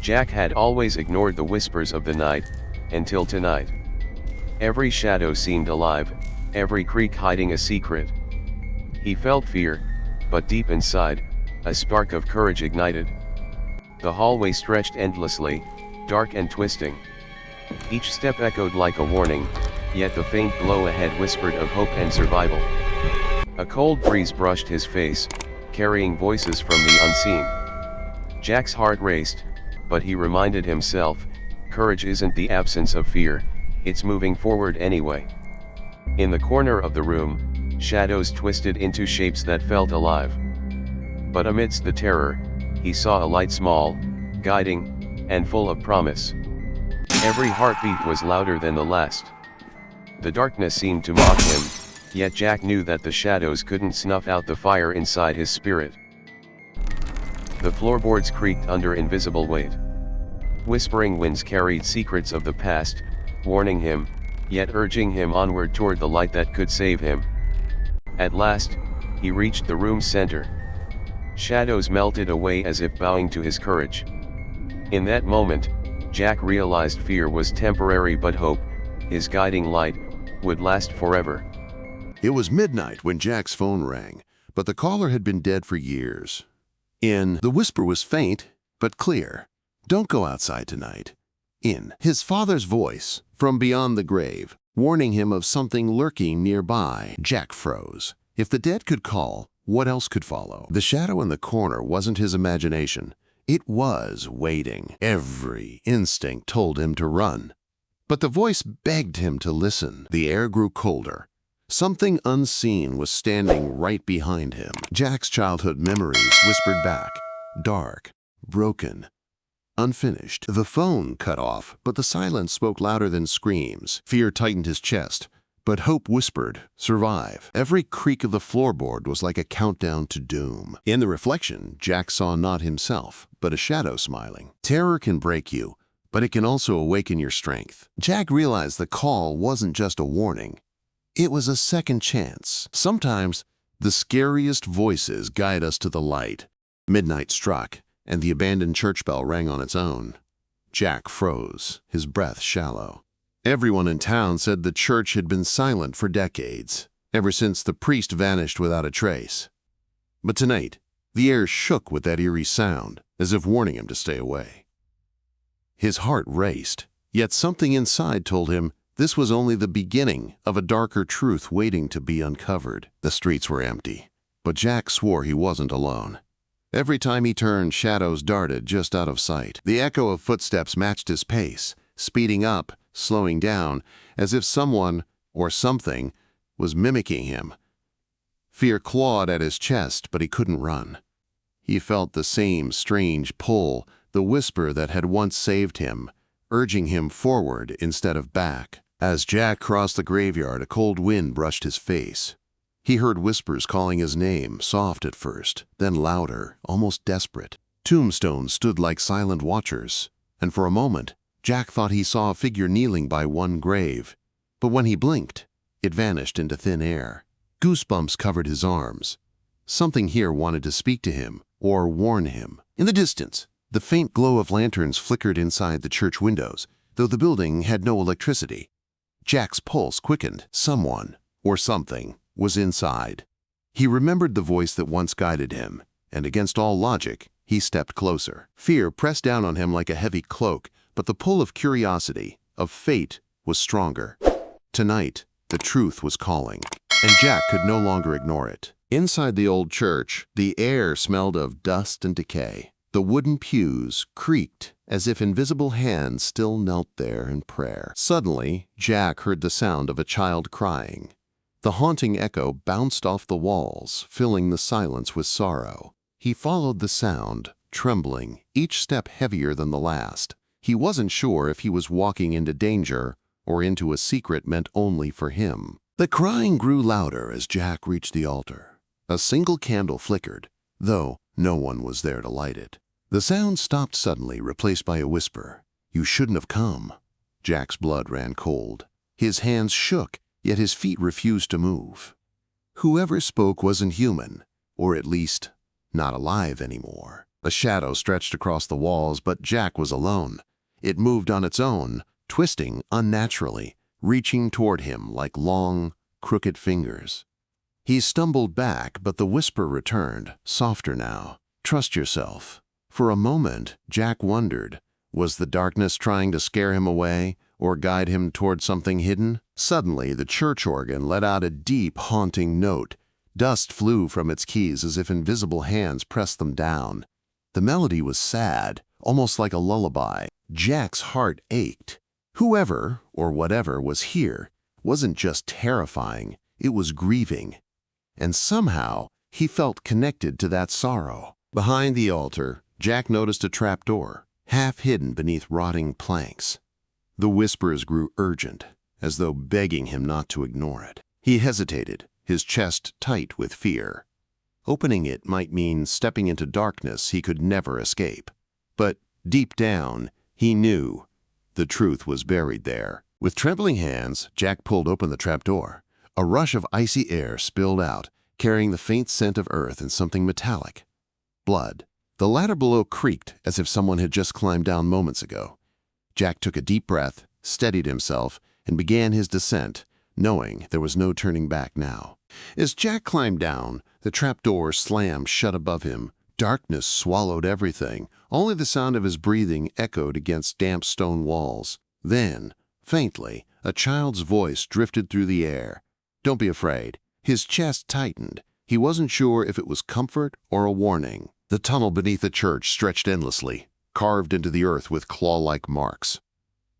Jack had always ignored the whispers of the night, until tonight. Every shadow seemed alive, every creak hiding a secret. He felt fear, but deep inside, a spark of courage ignited. The hallway stretched endlessly, dark and twisting. Each step echoed like a warning, yet the faint glow ahead whispered of hope and survival. A cold breeze brushed his face, carrying voices from the unseen. Jack's heart raced, but he reminded himself, courage isn't the absence of fear, it's moving forward anyway. In the corner of the room, shadows twisted into shapes that felt alive. But amidst the terror, he saw a light small, guiding, and full of promise. Every heartbeat was louder than the last. The darkness seemed to mock him, yet Jack knew that the shadows couldn't snuff out the fire inside his spirit. The floorboards creaked under invisible weight. Whispering winds carried secrets of the past, warning him, yet urging him onward toward the light that could save him. At last, he reached the room's center. Shadows melted away as if bowing to his courage. In that moment, Jack realized fear was temporary but hope, his guiding light, would last forever. It was midnight when Jack's phone rang, but the caller had been dead for years. The whisper was faint, but clear. "Don't go outside tonight." His father's voice, from beyond the grave, warning him of something lurking nearby. Jack froze. If the dead could call, what else could follow? The shadow in the corner wasn't his imagination. It was waiting. Every instinct told him to run. But the voice begged him to listen. The air grew colder. Something unseen was standing right behind him. Jack's childhood memories whispered back, dark, broken, unfinished. The phone cut off, but the silence spoke louder than screams. Fear tightened his chest, but hope whispered, survive. Every creak of the floorboard was like a countdown to doom. In the reflection, Jack saw not himself, but a shadow smiling. Terror can break you, but it can also awaken your strength. Jack realized the call wasn't just a warning. It was a second chance. Sometimes, the scariest voices guide us to the light. Midnight struck, and the abandoned church bell rang on its own. Jack froze, his breath shallow. Everyone in town said the church had been silent for decades, ever since the priest vanished without a trace. But tonight, the air shook with that eerie sound, as if warning him to stay away. His heart raced, yet something inside told him this was only the beginning of a darker truth waiting to be uncovered. The streets were empty, but Jack swore he wasn't alone. Every time he turned, shadows darted just out of sight. The echo of footsteps matched his pace, speeding up, slowing down, as if someone, or something, was mimicking him. Fear clawed at his chest, but he couldn't run. He felt the same strange pull, the whisper that had once saved him, urging him forward instead of back. As Jack crossed the graveyard, a cold wind brushed his face. He heard whispers calling his name, soft at first, then louder, almost desperate. Tombstones stood like silent watchers, and for a moment, Jack thought he saw a figure kneeling by one grave. But when he blinked, it vanished into thin air. Goosebumps covered his arms. Something here wanted to speak to him, or warn him. In the distance, the faint glow of lanterns flickered inside the church windows, though the building had no electricity. Jack's pulse quickened. Someone, or something, was inside. He remembered the voice that once guided him, and against all logic, he stepped closer. Fear pressed down on him like a heavy cloak, but the pull of curiosity, of fate, was stronger. Tonight, the truth was calling, and Jack could no longer ignore it. Inside the old church, the air smelled of dust and decay. The wooden pews creaked as if invisible hands still knelt there in prayer. Suddenly, Jack heard the sound of a child crying. The haunting echo bounced off the walls, filling the silence with sorrow. He followed the sound, trembling, each step heavier than the last. He wasn't sure if he was walking into danger or into a secret meant only for him. The crying grew louder as Jack reached the altar. A single candle flickered, though no one was there to light it. The sound stopped suddenly, replaced by a whisper. "You shouldn't have come." Jack's blood ran cold. His hands shook, yet his feet refused to move. Whoever spoke wasn't human, or at least not alive anymore. A shadow stretched across the walls, but Jack was alone. It moved on its own, twisting unnaturally, reaching toward him like long, crooked fingers. He stumbled back, but the whisper returned, softer now. "Trust yourself." For a moment, Jack wondered, was the darkness trying to scare him away or guide him toward something hidden? Suddenly, the church organ let out a deep, haunting note. Dust flew from its keys as if invisible hands pressed them down. The melody was sad, almost like a lullaby. Jack's heart ached. Whoever, or whatever, was here wasn't just terrifying, it was grieving. And somehow, he felt connected to that sorrow. Behind the altar, Jack noticed a trapdoor, half hidden beneath rotting planks. The whispers grew urgent, as though begging him not to ignore it. He hesitated, his chest tight with fear. Opening it might mean stepping into darkness he could never escape. But deep down, he knew the truth was buried there. With trembling hands, Jack pulled open the trapdoor. A rush of icy air spilled out, carrying the faint scent of earth and something metallic. Blood. The ladder below creaked as if someone had just climbed down moments ago. Jack took a deep breath, steadied himself, and began his descent, knowing there was no turning back now. As Jack climbed down, the trapdoor slammed shut above him. Darkness swallowed everything. Only the sound of his breathing echoed against damp stone walls. Then, faintly, a child's voice drifted through the air. "Don't be afraid." His chest tightened. He wasn't sure if it was comfort or a warning. The tunnel beneath the church stretched endlessly, carved into the earth with claw-like marks.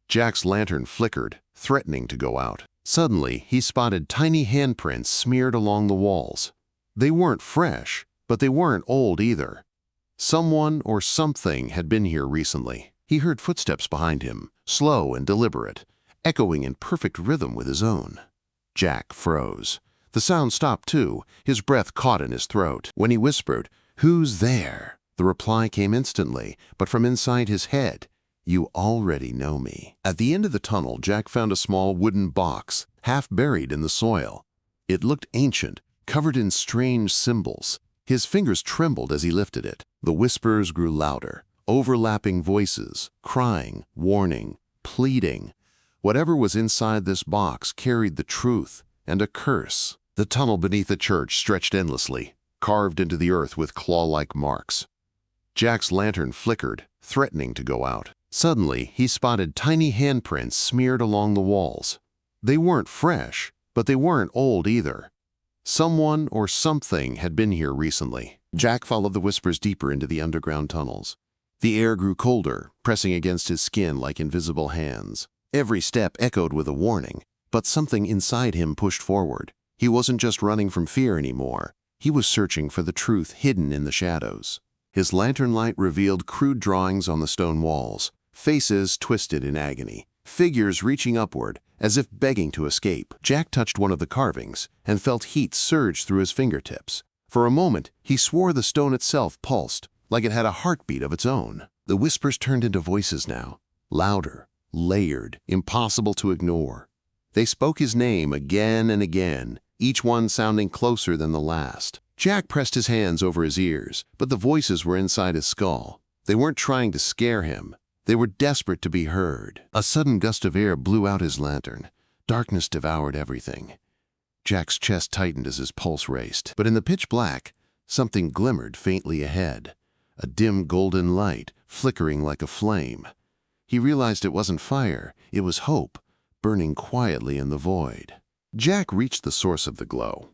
Jack's lantern flickered, threatening to go out. Suddenly, he spotted tiny handprints smeared along the walls. They weren't fresh, but they weren't old either. Someone or something had been here recently. He heard footsteps behind him, slow and deliberate, echoing in perfect rhythm with his own. Jack froze. The sound stopped too, his breath caught in his throat. When he whispered, "Who's there?" the reply came instantly, but from inside his head. "You already know me." At the end of the tunnel, Jack found a small wooden box, half buried in the soil. It looked ancient, covered in strange symbols. His fingers trembled as he lifted it. The whispers grew louder, overlapping voices, crying, warning, pleading. Whatever was inside this box carried the truth and a curse. The tunnel beneath the church stretched endlessly, carved into the earth with claw-like marks. Jack's lantern flickered, threatening to go out. Suddenly, he spotted tiny handprints smeared along the walls. They weren't fresh, but they weren't old either. Someone or something had been here recently. Jack followed the whispers deeper into the underground tunnels. The air grew colder, pressing against his skin like invisible hands. Every step echoed with a warning, but something inside him pushed forward. He wasn't just running from fear anymore. He was searching for the truth hidden in the shadows. His lantern light revealed crude drawings on the stone walls, faces twisted in agony, figures reaching upward as if begging to escape. Jack touched one of the carvings and felt heat surge through his fingertips. For a moment, he swore the stone itself pulsed, like it had a heartbeat of its own. The whispers turned into voices now, louder, layered, impossible to ignore. They spoke his name again and again, each one sounding closer than the last. Jack pressed his hands over his ears, but the voices were inside his skull. They weren't trying to scare him. They were desperate to be heard. A sudden gust of air blew out his lantern. Darkness devoured everything. Jack's chest tightened as his pulse raced. But in the pitch black, something glimmered faintly ahead. A dim golden light, flickering like a flame. He realized it wasn't fire, it was hope, burning quietly in the void. Jack reached the source of the glow.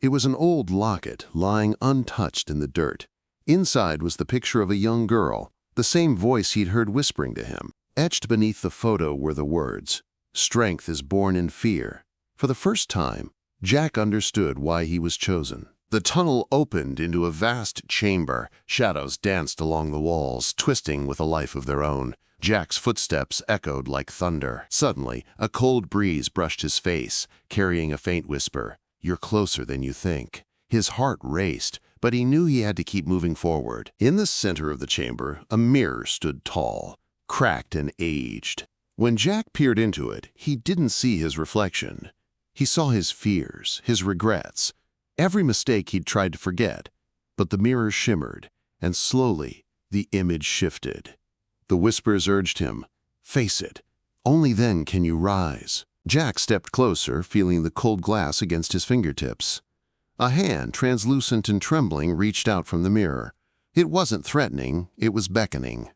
It was an old locket lying untouched in the dirt. Inside was the picture of a young girl, the same voice he'd heard whispering to him. Etched beneath the photo were the words, "Strength is born in fear." For the first time, Jack understood why he was chosen. The tunnel opened into a vast chamber. Shadows danced along the walls, twisting with a life of their own. Jack's footsteps echoed like thunder. Suddenly, a cold breeze brushed his face, carrying a faint whisper, "You're closer than you think." His heart raced, but he knew he had to keep moving forward. In the center of the chamber, a mirror stood tall, cracked and aged. When Jack peered into it, he didn't see his reflection. He saw his fears, his regrets, every mistake he'd tried to forget. But the mirror shimmered, and slowly, The image shifted. The whispers urged him, "Face it. Only then can you rise." Jack stepped closer, feeling the cold glass against his fingertips. A hand, translucent and trembling, reached out from the mirror. It wasn't threatening, it was beckoning.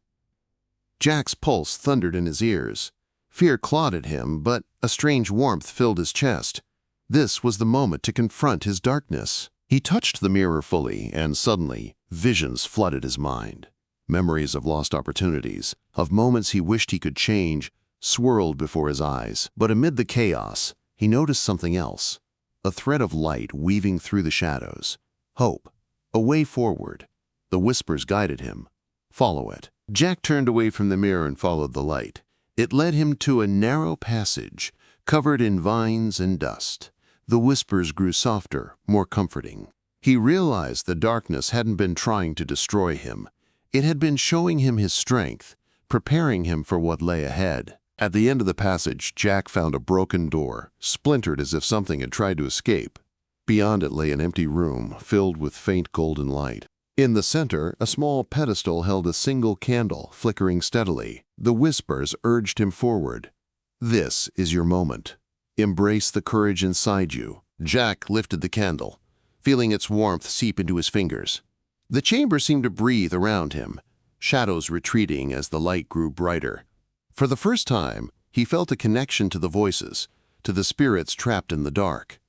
Jack's pulse thundered in his ears. Fear clawed at him, but a strange warmth filled his chest. This was the moment to confront his darkness. He touched the mirror fully, and suddenly, visions flooded his mind. Memories of lost opportunities, of moments he wished he could change, swirled before his eyes. But amid the chaos, he noticed something else. A thread of light weaving through the shadows. Hope. A way forward. The whispers guided him. Follow it. Jack turned away from the mirror and followed the light. It led him to a narrow passage, covered in vines and dust. The whispers grew softer, more comforting. He realized the darkness hadn't been trying to destroy him. It had been showing him his strength, preparing him for what lay ahead. At the end of the passage, Jack found a broken door, splintered as if something had tried to escape. Beyond it lay an empty room, filled with faint golden light. In the center, a small pedestal held a single candle, flickering steadily. The whispers urged him forward. "This is your moment. Embrace the courage inside you." Jack lifted the candle, feeling its warmth seep into his fingers. The chamber seemed to breathe around him, shadows retreating as the light grew brighter. For the first time, he felt a connection to the voices, to the spirits trapped in the dark.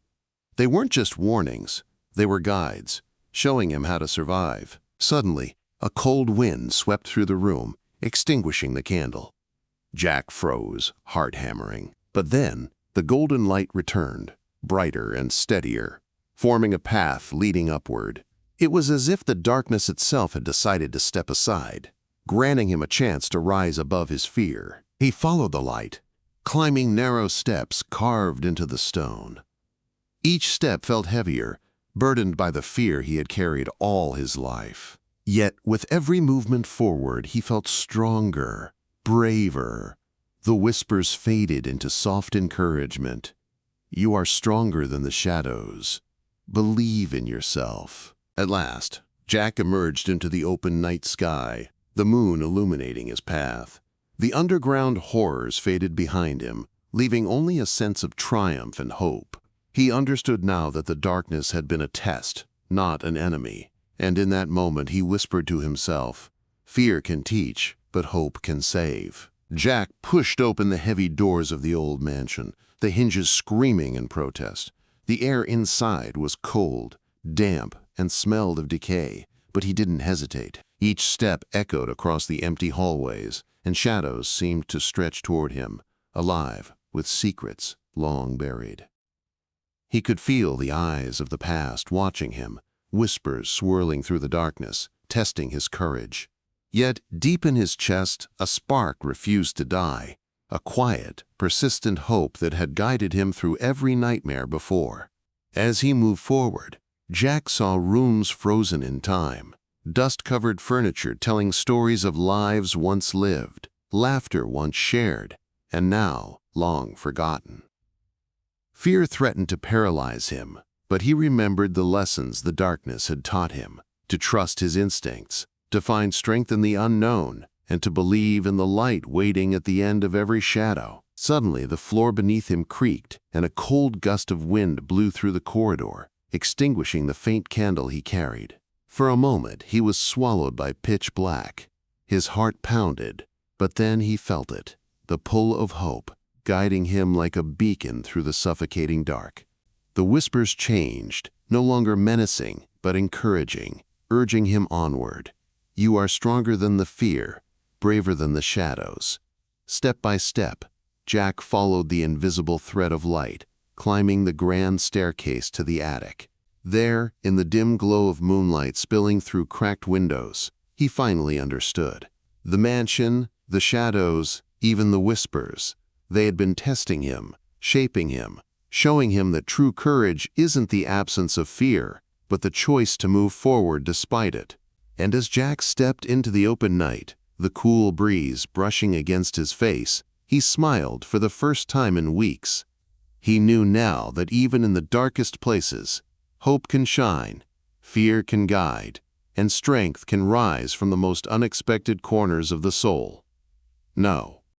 They weren't just warnings, they were guides, showing him how to survive. Suddenly, a cold wind swept through the room, extinguishing the candle. Jack froze, heart hammering. But then, the golden light returned, brighter and steadier, forming a path leading upward. It was as if the darkness itself had decided to step aside, granting him a chance to rise above his fear. He followed the light, climbing narrow steps carved into the stone. Each step felt heavier, burdened by the fear he had carried all his life. Yet, with every movement forward, he felt stronger, braver. The whispers faded into soft encouragement. "You are stronger than the shadows. Believe in yourself." At last, Jack emerged into the open night sky, the moon illuminating his path. The underground horrors faded behind him, leaving only a sense of triumph and hope. He understood now that the darkness had been a test, not an enemy, and in that moment he whispered to himself, "Fear can teach, but hope can save." Jack pushed open the heavy doors of the old mansion, the hinges screaming in protest. The air inside was cold, damp, and smelled of decay, but he didn't hesitate. Each step echoed across the empty hallways, and shadows seemed to stretch toward him, alive with secrets long buried. He could feel the eyes of the past watching him, whispers swirling through the darkness, testing his courage. Yet, deep in his chest, a spark refused to die, a quiet, persistent hope that had guided him through every nightmare before. As he moved forward, Jack saw rooms frozen in time, dust-covered furniture telling stories of lives once lived, laughter once shared, and now long forgotten. Fear threatened to paralyze him, but he remembered the lessons the darkness had taught him, to trust his instincts, to find strength in the unknown, and to believe in the light waiting at the end of every shadow. Suddenly, the floor beneath him creaked, and a cold gust of wind blew through the corridor, extinguishing the faint candle he carried. For a moment, he was swallowed by pitch black. His heart pounded, but then he felt it, the pull of hope, guiding him like a beacon through the suffocating dark. The whispers changed, no longer menacing, but encouraging, urging him onward. "You are stronger than the fear, braver than the shadows." Step by step, Jack followed the invisible thread of light, climbing the grand staircase to the attic. There, in the dim glow of moonlight spilling through cracked windows, he finally understood. The mansion, the shadows, even the whispers, they had been testing him, shaping him, showing him that true courage isn't the absence of fear, but the choice to move forward despite it. And as Jack stepped into the open night, the cool breeze brushing against his face, he smiled for the first time in weeks. He knew now that even in the darkest places, hope can shine, fear can guide, and strength can rise from the most unexpected corners of the soul. No,